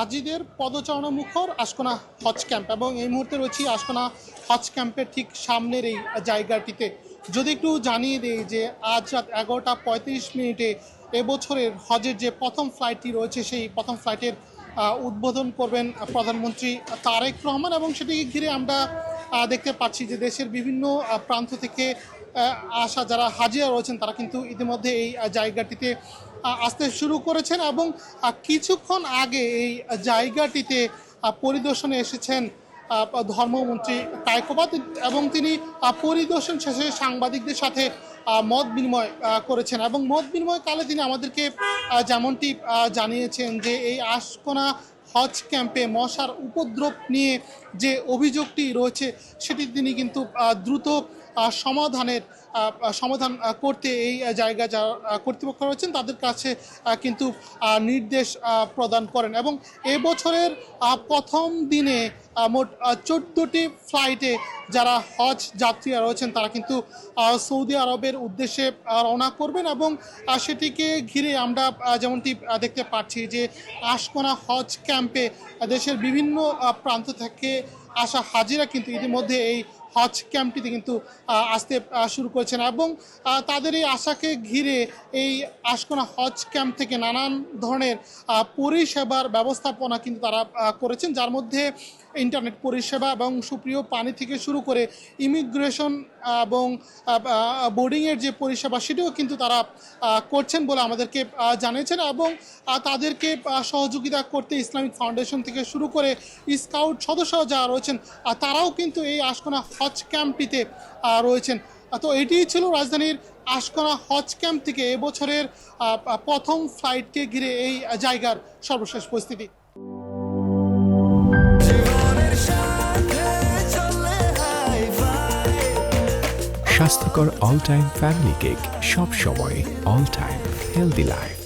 হাজিদের পদচারণা মুখর আশকোনা হজ ক্যাম্প এবং এই মুহূর্তে রয়েছি আশকোনা হজ ক্যাম্পের ঠিক সামনের এই জায়গাটিতে। যদি একটু জানিয়ে দিই যে আজ রাত 11টা 35 মিনিটে এবছরের হজের যে প্রথম ফ্লাইটটি রয়েছে সেই প্রথম ফ্লাইটের উদ্বোধন করবেন প্রধানমন্ত্রী তারেক রহমান এবং সেটিকে ঘিরে আমরা দেখতে পাচ্ছি যে দেশের বিভিন্ন প্রান্ত থেকে আসা যারা হাজিরা রয়েছেন তারা কিন্তু ইতিমধ্যে এই জায়গাটিতে আসতে শুরু করেছেন এবং কিছুক্ষণ আগে এই জায়গাটিতে পরিদর্শনে এসেছেন ধর্মমন্ত্রী কায়কোবাদ এবং তিনি পরিদর্শন শেষে সাংবাদিকদের সাথে মত বিনিময় করেছেন এবং মত বিনিময়কালে তিনি আমাদেরকে যেমনটি জানিয়েছেন যে এই আশকোনা হজ ক্যাম্পে মশার উপদ্রব নিয়ে যে অভিযোগটি রয়েছে সেটি তিনি কিন্তু দ্রুত সমাধান করতে এই জায়গা যারা কর্তৃপক্ষ রয়েছেন তাদের কাছে কিন্তু নির্দেশ প্রদান করেন এবং এবছরের প্রথম দিনে মোট 14টি ফ্লাইটে যারা হজ যাত্রীরা রয়েছেন তারা কিন্তু সৌদি আরবের উদ্দেশ্যে রওনা করবেন এবং সেটিকে ঘিরে আমরা যেমনটি দেখতে পাচ্ছি যে আশকোনা হজ ক্যাম্পে দেশের বিভিন্ন প্রান্ত থেকে আসা হাজিরা কিন্তু ইতিমধ্যে এই হজ ক্যাম্পটিতে কিন্তু আসতে শুরু করেছেন এবং তাদের এই আশাকে ঘিরে এই আশকোনা হজ ক্যাম্প থেকে নানান ধরনের পরিষেবার ব্যবস্থাপনা কিন্তু তারা করেছেন, যার মধ্যে ইন্টারনেট পরিষেবা এবং সুপ্রিয় পানি থেকে শুরু করে ইমিগ্রেশন এবং বোর্ডিংয়ের যে পরিষেবা সেটিও কিন্তু তারা করছেন বলে আমাদেরকে জানিয়েছেন এবং তাদেরকে সহযোগিতা করতে ইসলামিক ফাউন্ডেশন থেকে শুরু করে স্কাউট সদস্য যারা রয়েছেন তারাও কিন্তু এই আশকোনা হজ ক্যাম্পটিতে রয়েছেন। তো এটিই ছিল রাজধানীর আশকোনা হজ ক্যাম্প থেকে এবছরের প্রথম ফ্লাইটকে ঘিরে এই জায়গার সর্বশেষ পরিস্থিতি। স্বাস্থ্যকর অল টাইম ফ্যামিলি কেক, সব সময় অল টাইম হেলদি লাইফ।